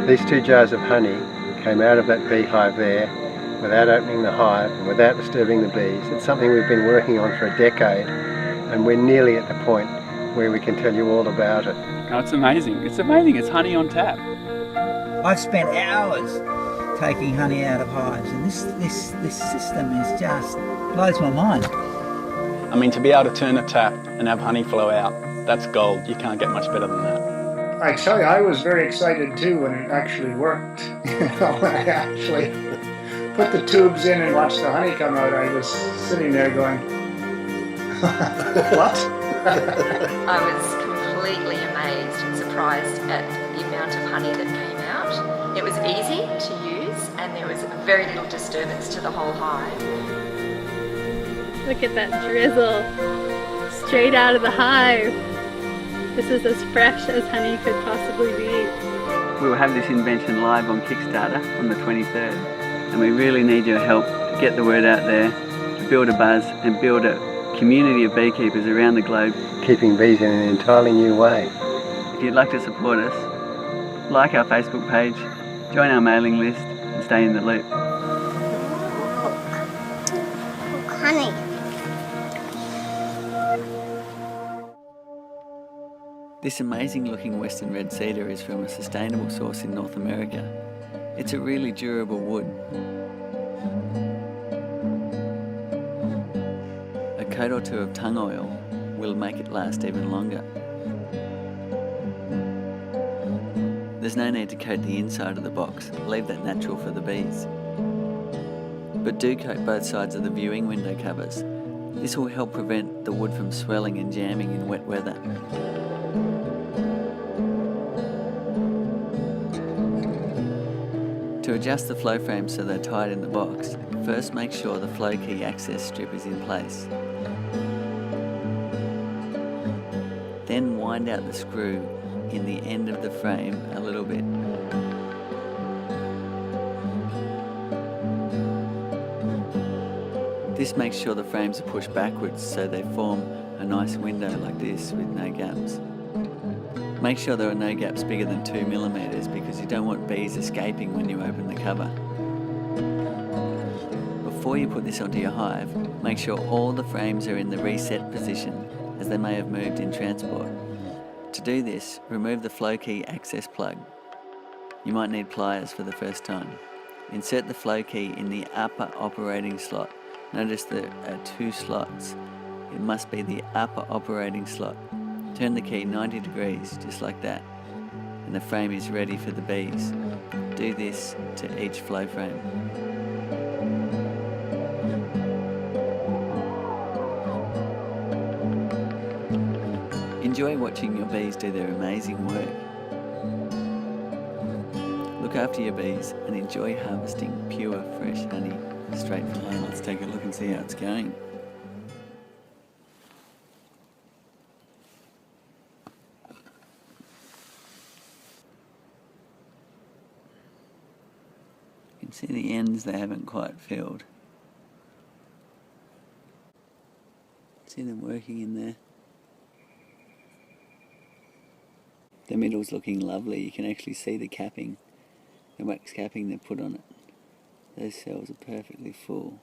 These 2 jars of honey came out of that beehive there without opening the hive and without disturbing the bees. It's something we've been working on for a decade, and we're nearly at the point where we can tell you all about it. Oh, it's amazing. It's amazing. It's honey on tap. I've spent hours taking honey out of hives, and this system is just blows my mind. I mean, to be able to turn a tap and have honey flow out, that's gold. You can't get much better than that. I tell you, I was very excited too when it actually worked. When I actually put the tubes in and watched the honey come out, I was sitting there going, what? I was completely amazed and surprised at the amount of honey that came out. It was easy to use and there was very little disturbance to the whole hive. Look at that drizzle, straight out of the hive. This is as fresh as honey could possibly be. We'll have this invention live on Kickstarter on the 23rd, and we really need your help to get the word out there, to build a buzz and build a community of beekeepers around the globe. Keeping bees in an entirely new way. If you'd like to support us, like our Facebook page, join our mailing list and stay in the loop. Honey. This amazing looking western red cedar is from a sustainable source in North America. It's a really durable wood. A coat or two of tung oil will make it last even longer. There's no need to coat the inside of the box, leave that natural for the bees. But do coat both sides of the viewing window covers. This will help prevent the wood from swelling and jamming in wet weather. To adjust the flow frames so they're tight in the box, first make sure the flow key access strip is in place. Then wind out the screw in the end of the frame a little bit. This makes sure the frames are pushed backwards so they form a nice window like this with no gaps. Make sure there are no gaps bigger than 2 millimeters because you don't want bees escaping when you open the cover. Before you put this onto your hive, make sure all the frames are in the reset position as they may have moved in transport. To do this, remove the flow key access plug. You might need pliers for the first time. Insert the flow key in the upper operating slot. Notice there are 2 slots. It must be the upper operating slot. Turn the key 90 degrees, just like that, and the frame is ready for the bees. Do this to each flow frame. Enjoy watching your bees do their amazing work. Look after your bees and enjoy harvesting pure, fresh honey straight from home. Let's take a look and see how it's going. You can see the ends they haven't quite filled. See them working in there. The middle's looking lovely. You can actually see the capping, the wax capping they put on it. Those cells are perfectly full.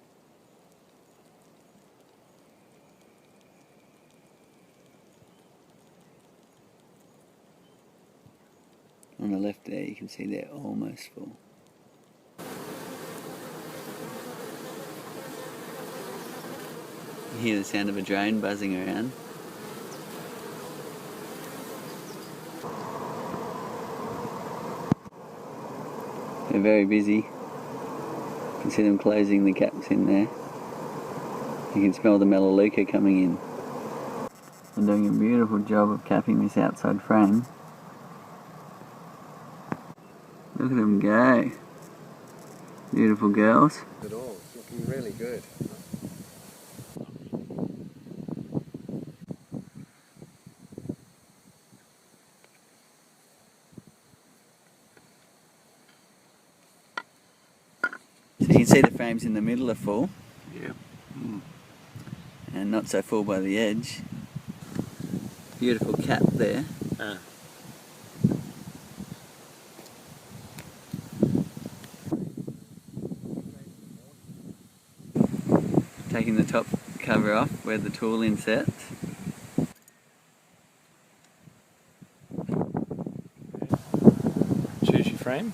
On the left there you can see they're almost full. You hear the sound of a drone buzzing around. They're very busy. You can see them closing the caps in there. You can smell the melaleuca coming in. They're doing a beautiful job of capping this outside frame. Look at them go. Beautiful girls. It all. It's looking really good. So you can see the frames in the middle are full. Yeah. And not so full by the edge. Beautiful cap there. taking the top cover off where the tool insets. Choose your frame.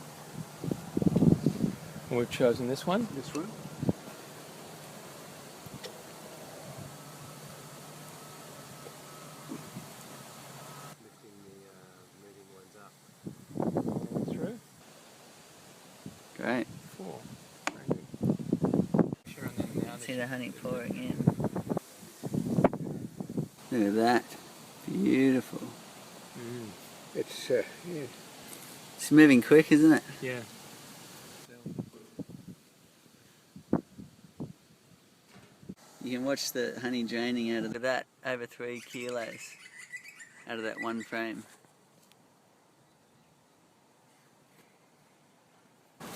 And we've chosen this one. This one? Through. Great. 4. Sure, and then now See the honey pouring in. Look at that. Beautiful. It's, yeah. It's moving quick, isn't it? Yeah. You can watch the honey draining out of that, over 3 kilos out of that one frame.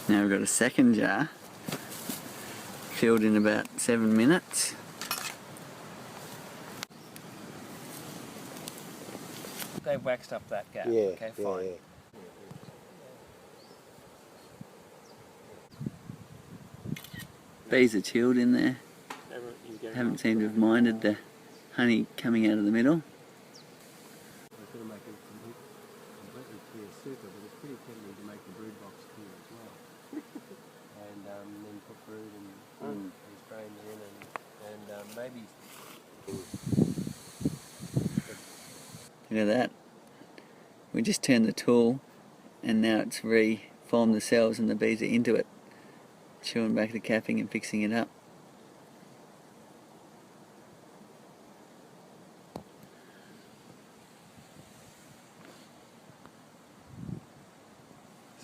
Now we've got a second jar, filled in about 7 minutes. They've waxed up that gap. Yeah, Okay, fine. yeah. Bees are chilled in there. Haven't seemed to have minded the honey coming out of the middle. We're going to make it completely clear super, but it's pretty tempting to make the brood box clear as well. And then put brood and frames in and maybe... Look at that. We just turned the tool and now it's reformed the cells and the bees are into it, chewing back the capping and fixing it up.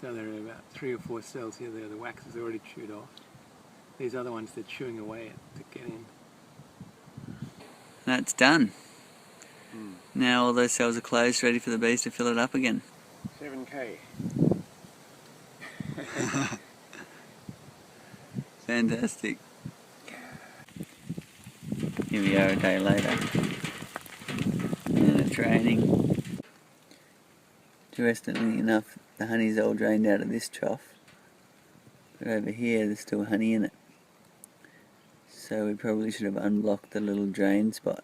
So there are about 3 or 4 cells here there. The wax is already chewed off. These other ones they're chewing away at to get in. That's done. Now all those cells are closed, ready for the bees to fill it up again. 7K. Fantastic. Here we are a day later. And it's raining. Interestingly enough, the honey's all drained out of this trough. But over here there's still honey in it. So we probably should have unblocked the little drain spot.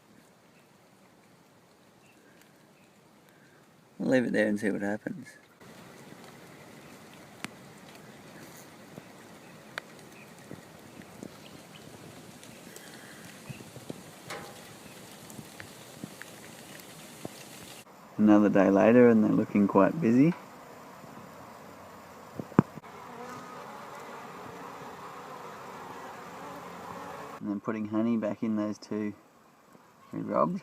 We'll leave it there and see what happens. Another day later and they're looking quite busy. And then putting honey back in those 2 we robbed.